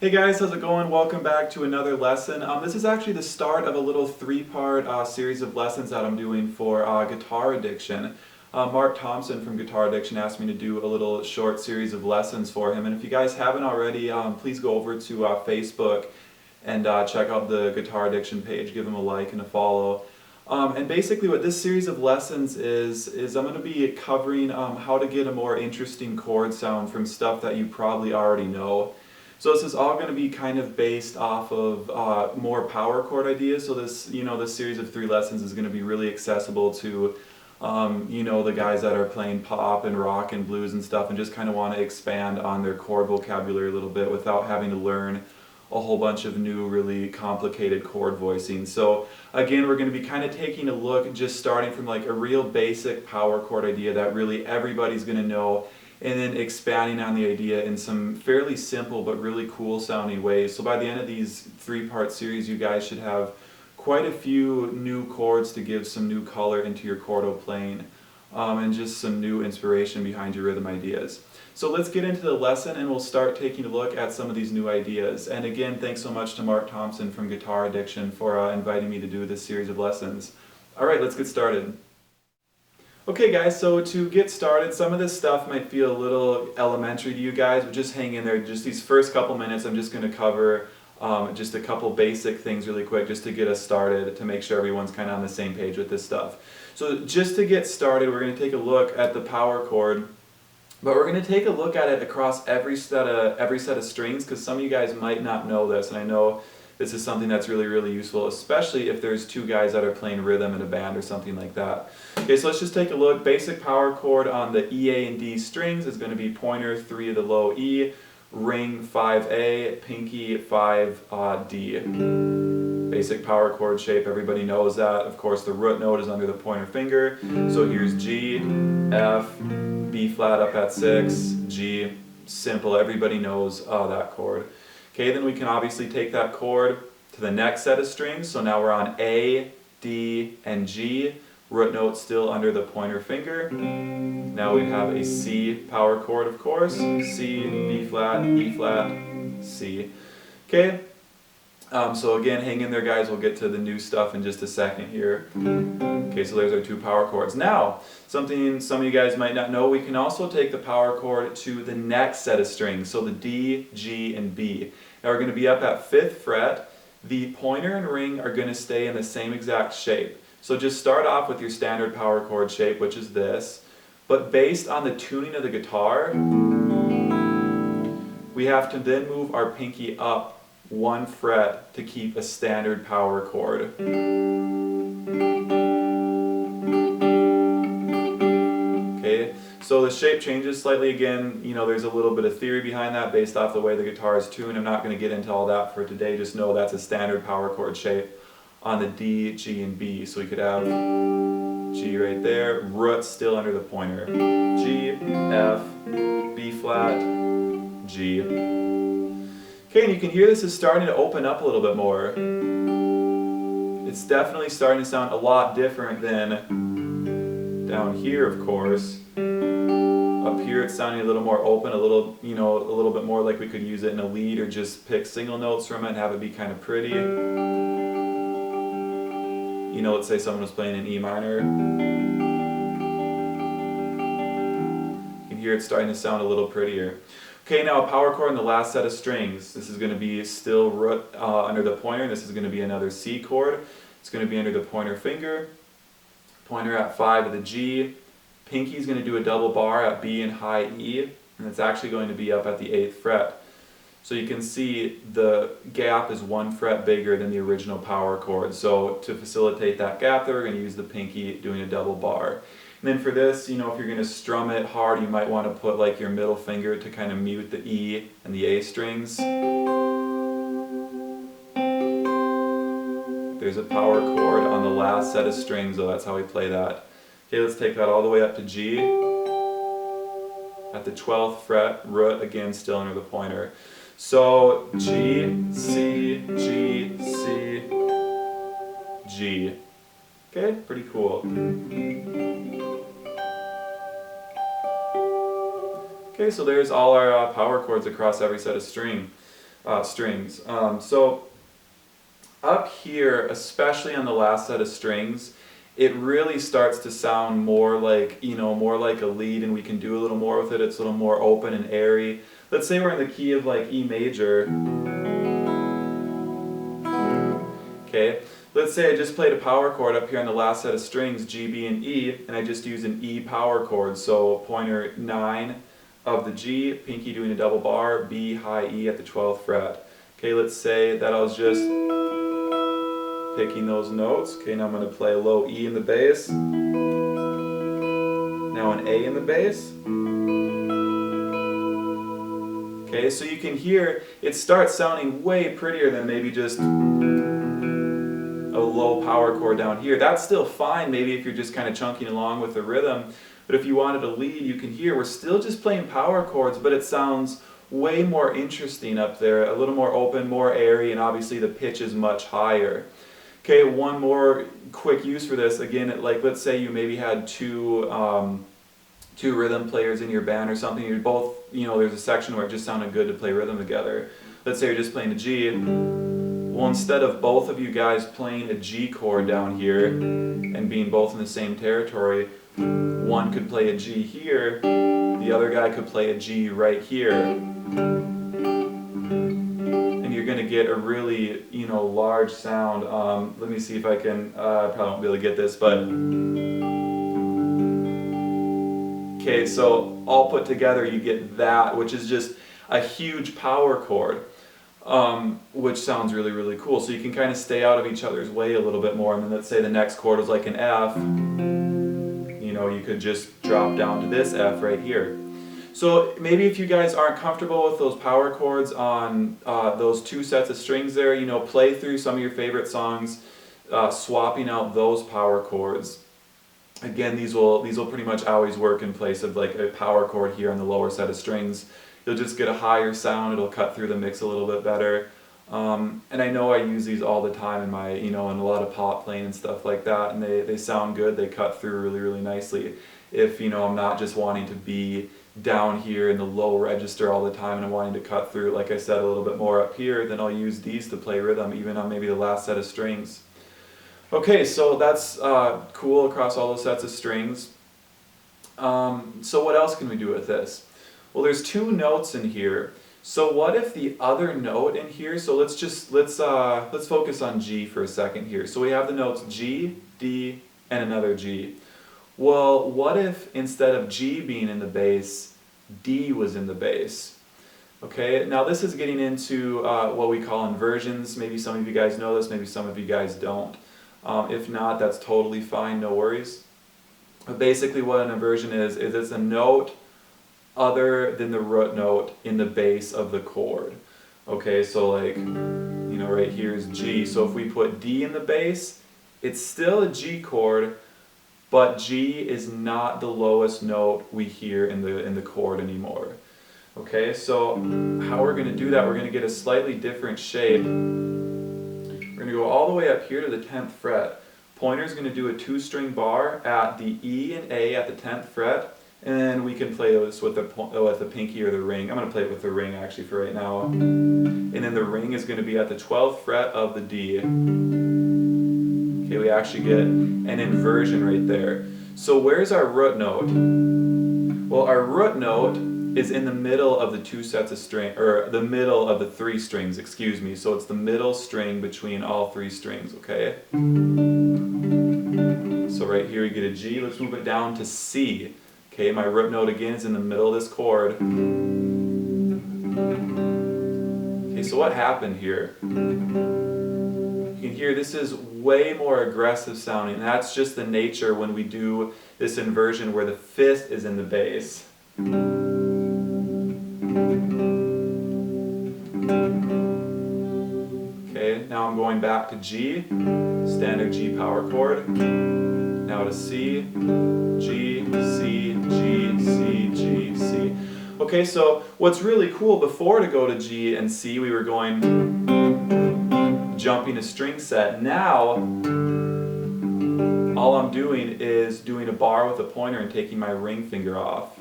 Hey guys, how's it going? Welcome back to another lesson. This is actually the start of a little three-part series of lessons that I'm doing for guitar addiction. Mark Thompson from Guitar Addiction asked me to do a little short series of lessons for him, and if you guys haven't already, please go over to Facebook and check out the Guitar Addiction page, give him a like and a follow. And basically what this series of lessons is I'm going to be covering how to get a more interesting chord sound from stuff that you probably already know. So this is all going to be kind of based off of more power chord ideas. So this series of 3 lessons is going to be really accessible to, the guys that are playing pop and rock and blues and stuff, and just kind of want to expand on their chord vocabulary a little bit without having to learn a whole bunch of new, really complicated chord voicing. So again, we're going to be kind of taking a look, just starting from like a real basic power chord idea that really everybody's going to know, and then expanding on the idea in some fairly simple but really cool sounding ways. So by the end of these 3-part series, you guys should have quite a few new chords to give some new color into your chordo playing, and just some new inspiration behind your rhythm ideas. So let's get into the lesson and we'll start taking a look at some of these new ideas. And again, thanks so much to Mark Thompson from Guitar Addiction for inviting me to do this series of lessons. Alright, let's get started. Okay guys, so to get started, some of this stuff might feel a little elementary to you guys, but just hang in there. Just these first couple minutes, I'm just going to cover just a couple basic things really quick just to get us started, to make sure everyone's kind of on the same page with this stuff. So just to get started, we're going to take a look at the power chord, but we're going to take a look at it across every set of strings, because some of you guys might not know this, and I know this is something that's really, really useful, especially if there's 2 guys that are playing rhythm in a band or something like that. Okay, so let's just take a look. Basic power chord on the E, A, and D strings is going to be pointer 3 of the low E, ring 5A, pinky 5D. Basic power chord shape, everybody knows that. Of course, the root note is under the pointer finger. So here's G, F, B flat up at 6, G. Simple, everybody knows that chord. Okay, then we can obviously take that chord to the next set of strings. So now we're on A, D, and G. Root note still under the pointer finger. Now we have a C power chord, of course. C, B flat, E flat, C. Okay, so again, hang in there guys, we'll get to the new stuff in just a second here. Okay, so there's our 2 power chords. Now, something some of you guys might not know, we can also take the power chord to the next set of strings, so the D, G, and B. Now we're going to be up at 5th fret. The pointer and ring are going to stay in the same exact shape. So just start off with your standard power chord shape, which is this, but based on the tuning of the guitar, we have to then move our pinky up 1 fret to keep a standard power chord. Okay, so the shape changes slightly again. There's a little bit of theory behind that based off the way the guitar is tuned. I'm not going to get into all that for today. Just know that's a standard power chord shape on the D, G, and B. So we could have G right there, root still under the pointer. G, F, B flat, G. Okay, and you can hear this is starting to open up a little bit more. It's definitely starting to sound a lot different than down here, of course. Up here it's sounding a little more open, a little bit more like we could use it in a lead, or just pick single notes from it and have it be kind of pretty. Let's say someone was playing an E minor. You can hear it starting to sound a little prettier. Okay, now a power chord in the last set of strings. This is going to be still root under the pointer, and this is going to be another C chord. It's going to be under the pointer finger. Pointer at 5 of the G. Pinky is going to do a double bar at B and high E, and it's actually going to be up at the 8th fret. So you can see the gap is 1 fret bigger than the original power chord. So to facilitate that gap there, we're going to use the pinky doing a double bar. And then for this, if you're going to strum it hard, you might want to put like your middle finger to kind of mute the E and the A strings. There's a power chord on the last set of strings, so that's how we play that. Okay, let's take that all the way up to G. At the 12th fret, root again still under the pointer. So G, C, G, C, G. Okay, pretty cool. Okay, so there's all our power chords across every set of string. strings. So up here, especially on the last set of strings, it really starts to sound more like, more like a lead, and we can do a little more with it. It's a little more open and airy. Let's say we're in the key of like E major. Okay, let's say I just played a power chord up here on the last set of strings, G, B, and E, and I just used an E power chord. So pointer 9 of the G, pinky doing a double bar, B, high E at the 12th fret. Okay, let's say that I was just picking those notes. Okay, now I'm going to play a low E in the bass. Now an A in the bass. Okay, so you can hear it starts sounding way prettier than maybe just a low power chord down here. That's still fine maybe if you're just kind of chunking along with the rhythm, but if you wanted a lead, you can hear we're still just playing power chords, but it sounds way more interesting up there, a little more open, more airy, and obviously the pitch is much higher. Okay, one more quick use for this. Again, like let's say you maybe had two rhythm players in your band or something. You're both, there's a section where it just sounded good to play rhythm together. Let's say you're just playing a G. Well, instead of both of you guys playing a G chord down here and being both in the same territory, one could play a G here, the other guy could play a G right here. And you're going to get a really, large sound. Let me see if I can, I probably won't be able to get this, but okay, so all put together you get that, which is just a huge power chord, which sounds really, really cool. So you can kind of stay out of each other's way a little bit more. And then let's say the next chord was like an F, you could just drop down to this F right here. So maybe if you guys aren't comfortable with those power chords on those two sets of strings there, play through some of your favorite songs, swapping out those power chords. Again, these will pretty much always work in place of like a power chord here on the lower set of strings. You'll just get a higher sound, it'll cut through the mix a little bit better. And I know I use these all the time in my, in a lot of pop playing and stuff like that, and they sound good, they cut through really, really nicely. If, I'm not just wanting to be down here in the low register all the time and I'm wanting to cut through, like I said, a little bit more up here, then I'll use these to play rhythm, even on maybe the last set of strings. Okay, so that's cool across all those sets of strings. So what else can we do with this? Well, there's two notes in here. So what if the other note in here, so let's focus on G for a second here. So we have the notes G, D, and another G. Well, what if instead of G being in the bass, D was in the bass? Okay, now this is getting into what we call inversions. Maybe some of you guys know this, maybe some of you guys don't. If not, that's totally fine, no worries. But basically what an inversion is it's a note other than the root note in the base of the chord. Okay, so like, right here is G. So if we put D in the bass, it's still a G chord, but G is not the lowest note we hear in the chord anymore. Okay, so how we're going to do that, we're going to get a slightly different shape. We're going to go all the way up here to the 10th fret. Pointer's going to do a 2-string bar at the E and A at the 10th fret, and then we can play this with the pinky or the ring. I'm going to play it with the ring actually for right now. And then the ring is going to be at the 12th fret of the D. Okay, we actually get an inversion right there. So where's our root note? Well, our root note is in the middle of the two sets of string, or the middle of the 3 strings, excuse me. So it's the middle string between all 3 strings, okay? So right here we get a G. Let's move it down to C. Okay, my root note again is in the middle of this chord. Okay, so what happened here? You can hear this is way more aggressive sounding, and that's just the nature when we do this inversion where the 5th is in the bass. Okay, now I'm going back to G, standard G power chord. Now to C, G, C, G, C, G, C. Okay, so what's really cool, before to go to G and C, we were jumping a string set. Now, all I'm doing is doing a bar with a pointer and taking my ring finger off.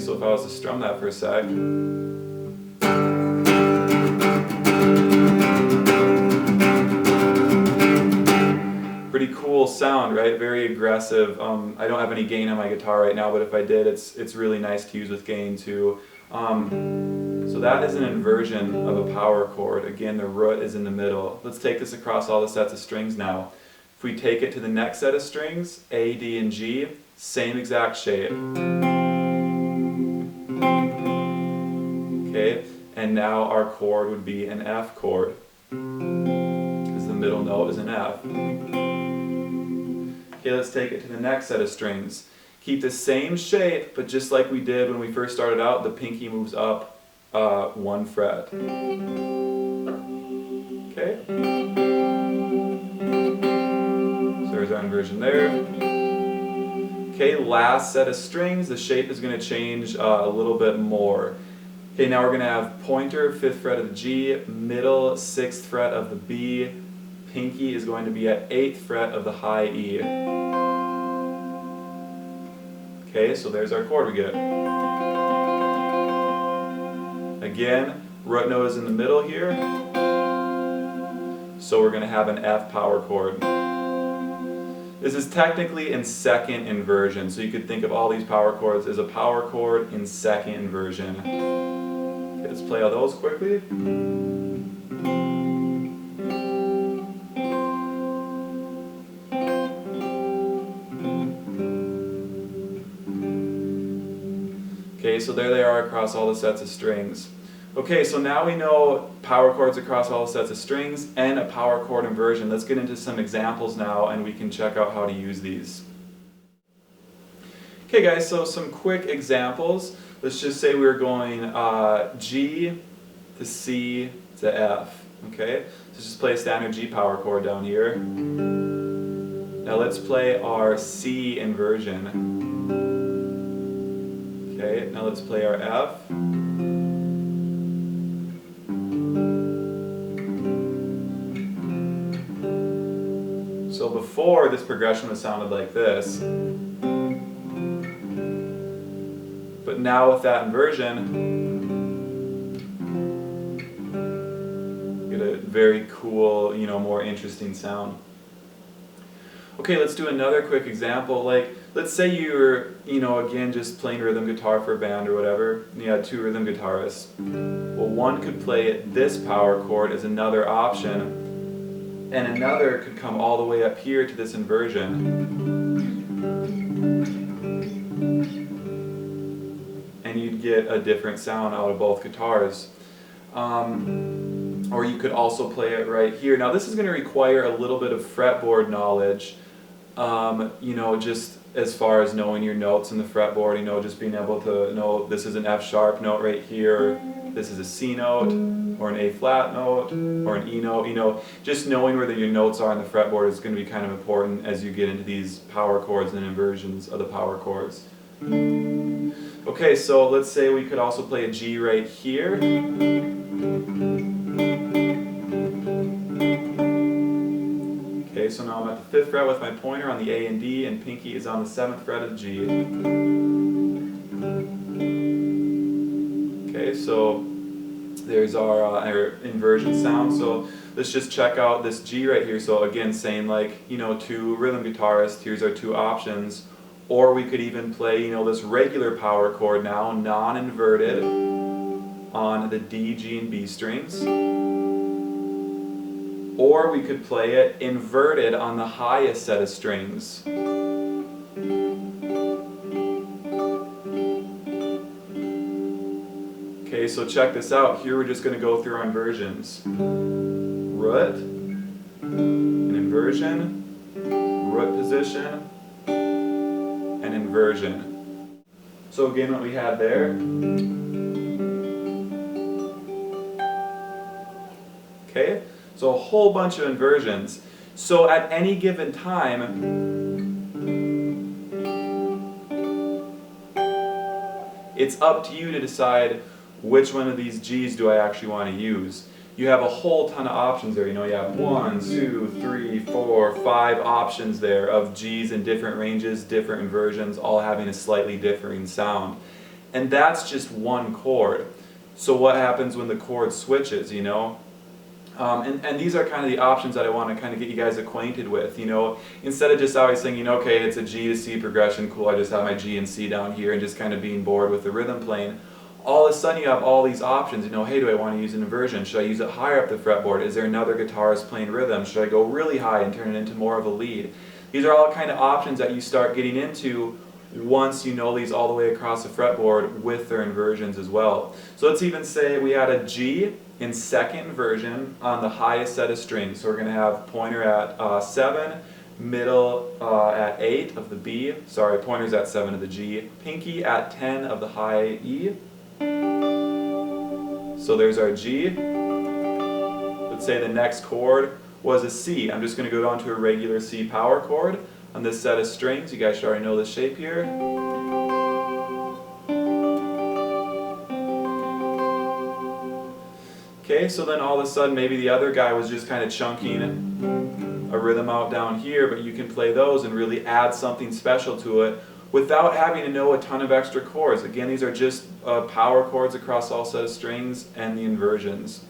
so if I was to strum that for a sec. Pretty cool sound, right? Very aggressive. I don't have any gain on my guitar right now, but if I did, it's really nice to use with gain too. So that is an inversion of a power chord. Again, the root is in the middle. Let's take this across all the sets of strings now. If we take it to the next set of strings, A, D, and G, same exact shape. Okay, and now our chord would be an F chord, because the middle note is an F. Okay, let's take it to the next set of strings. Keep the same shape, but just like we did when we first started out, the pinky moves up 1 fret. Okay. So there's our inversion there. Okay, last set of strings, the shape is going to change a little bit more. Okay, now we're going to have pointer, 5th fret of the G, middle, 6th fret of the B, pinky is going to be at 8th fret of the high E. Okay, so there's our chord we get. Again, root note is in the middle here, so we're going to have an F power chord. This is technically in second inversion, so you could think of all these power chords as a power chord in second inversion. Okay, let's play all those quickly. Okay, so there they are across all the sets of strings. Okay, so now we know power chords across all the sets of strings and a power chord inversion. Let's get into some examples now and we can check out how to use these. Okay guys, so some quick examples. Let's just say we're going G to C to F. Okay, so just play a standard G power chord down here. Now let's play our C inversion. Okay, now let's play our F. So before, this progression would sounded like this. But now with that inversion, you get a very cool, more interesting sound. Okay, let's do another quick example. Like, let's say you're, again, just playing rhythm guitar for a band or whatever, and you had 2 rhythm guitarists. Well, one could play this power chord as another option, and another could come all the way up here to this inversion. And you'd get a different sound out of both guitars. Or you could also play it right here. Now this is going to require a little bit of fretboard knowledge, just as far as knowing your notes in the fretboard, just being able to know this is an F sharp note right here, this is a C note, or an A flat note, or an E note, just knowing where your notes are on the fretboard is going to be kind of important as you get into these power chords and inversions of the power chords. Okay, so let's say we could also play a G right here. Okay, so now I'm at the 5th fret with my pointer on the A and D, and pinky is on the 7th fret of the G. Okay, so there's our inversion sound. So let's just check out this G right here. So again, saying like, 2 rhythm guitarists, here's our 2 options. Or we could even play, this regular power chord now, non-inverted, on the D, G, and B strings. Or we could play it inverted on the highest set of strings. Okay, so check this out. Here we're just going to go through our inversions. Root, an inversion, root position, and inversion. So again, what we had there. Okay, so a whole bunch of inversions. So at any given time, it's up to you to decide which one of these G's do I actually want to use. You have a whole ton of options there. You have 1, 2, 3, 4, 5 options there of G's in different ranges, different inversions, all having a slightly differing sound. And that's just one chord. So what happens when the chord switches, you know? And these are kind of the options that I want to kind of get you guys acquainted with, you know, instead of just always thinking, okay, it's a G to C progression, cool, I just have my G and C down here and just kind of being bored with the rhythm playing. All of a sudden you have all these options, you know, hey, do I want to use an inversion? Should I use it higher up the fretboard? Is there another guitarist playing rhythm? Should I go really high and turn it into more of a lead? These are all kind of options that you start getting into once you know these all the way across the fretboard with their inversions as well. So let's even say we had a G in second inversion on the highest set of strings. So we're going to have pointer at 7, middle at 8 of the B, sorry, pointer's at 7 of the G, pinky at 10 of the high E. So there's our G. Let's say the next chord was a C. I'm just going to go down to a regular C power chord on this set of strings. You guys should already know the shape here. Okay, so then all of a sudden maybe the other guy was just kind of chunking a rhythm out down here, but you can play those and really add something special to it without having to know a ton of extra chords. Again, these are just power chords across all set of strings and the inversions.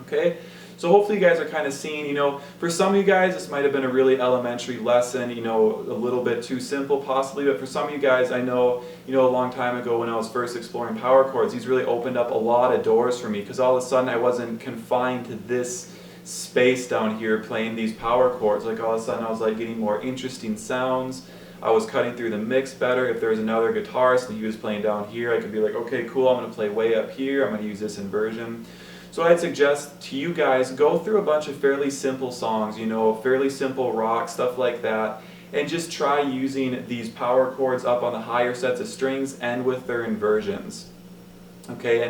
Okay? So hopefully you guys are kind of seeing, you know, for some of you guys this might have been a really elementary lesson, you know, a little bit too simple possibly, but for some of you guys, I know, you know, a long time ago when I was first exploring power chords, these really opened up a lot of doors for me because all of a sudden I wasn't confined to this space down here playing these power chords. Like all of a sudden I was like getting more interesting sounds. I was cutting through the mix better. If there was another guitarist and he was playing down here, I could be like, okay, cool, I'm going to play way up here, I'm going to use this inversion. So I'd suggest to you guys, go through a bunch of fairly simple songs, you know, fairly simple rock, stuff like that, and just try using these power chords up on the higher sets of strings and with their inversions. Okay,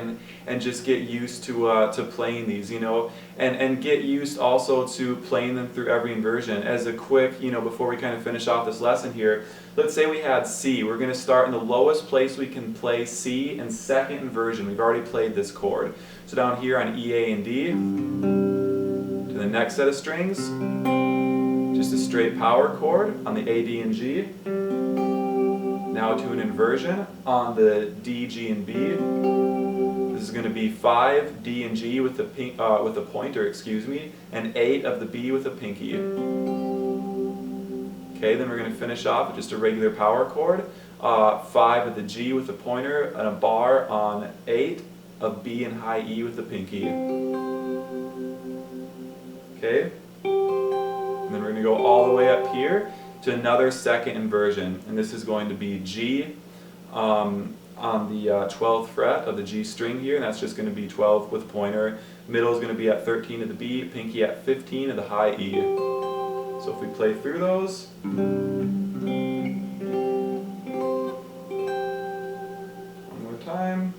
and just get used to playing these, you know, and get used also to playing them through every inversion. As a quick, you know, before we kind of finish off this lesson here, let's say we had C. We're going to start in the lowest place we can play C in second inversion. We've already played this chord. So down here on E, A, and D, to the next set of strings, just a straight power chord on the A, D, and G. Now to an inversion on the D, G, and B. This is going to be 5 D and G with the pointer, excuse me, and 8 of the B with the pinky. Okay, then we're going to finish off with just a regular power chord, 5 of the G with the pointer, and a bar on 8 of B and high E with the pinky. Okay, and then we're going to go all the way up here to another second inversion, and this is going to be G on the 12th fret of the G string here, and that's just going to be 12 with pointer. Middle is going to be at 13 of the B, pinky at 15 of the high E. So if we play through those, one more time.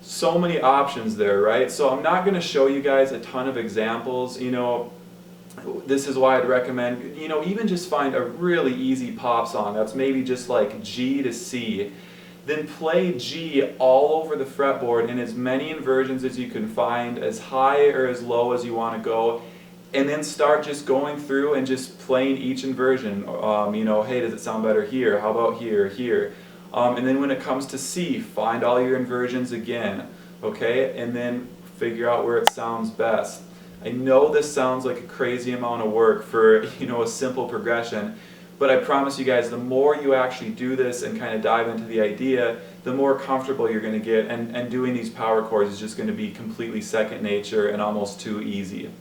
So many options there, right? So I'm not going to show you guys a ton of examples, you know. This is why I'd recommend, you know, even just find a really easy pop song that's maybe just like G to C. Then play G all over the fretboard in as many inversions as you can find, as high or as low as you want to go, and then start just going through and just playing each inversion. You know, hey, does it sound better here? How about here, here? And then when it comes to C, find all your inversions again, okay? And then figure out where it sounds best. I know this sounds like a crazy amount of work for, you know, a simple progression, but I promise you guys, the more you actually do this and kind of dive into the idea, the more comfortable you're going to get, and doing these power chords is just going to be completely second nature and almost too easy.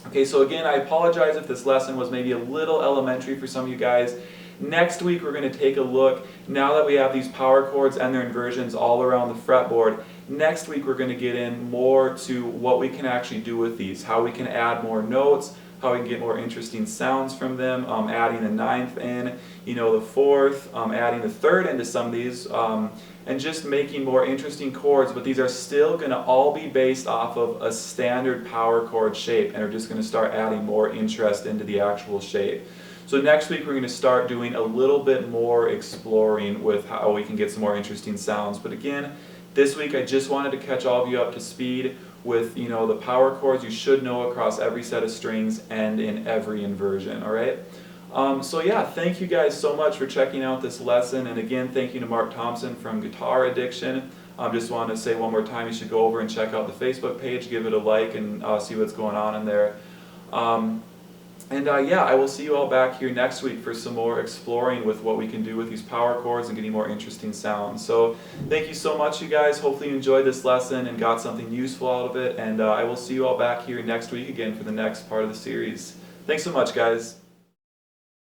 Okay, so again, I apologize if this lesson was maybe a little elementary for some of you guys. Next week we're going to take a look, now that we have these power chords and their inversions all around the fretboard, next week we're going to get in more to what we can actually do with these, how we can add more notes, how we can get more interesting sounds from them, adding the 9th in, you know, the 4th, adding the 3rd into some of these, and just making more interesting chords, but these are still going to all be based off of a standard power chord shape, and we're just going to start adding more interest into the actual shape. So next week we're going to start doing a little bit more exploring with how we can get some more interesting sounds. But again, this week I just wanted to catch all of you up to speed with, you know, the power chords you should know across every set of strings and in every inversion, all right? So yeah, thank you guys so much for checking out this lesson, and again, thank you to Mark Thompson from Guitar Addiction. Just wanted to say one more time, you should go over and check out the Facebook page, give it a like, and see what's going on in there. Yeah, I will see you all back here next week for some more exploring with what we can do with these power chords and getting more interesting sounds. So thank you so much, you guys. Hopefully you enjoyed this lesson and got something useful out of it, and I will see you all back here next week again for the next part of the series. Thanks so much, guys.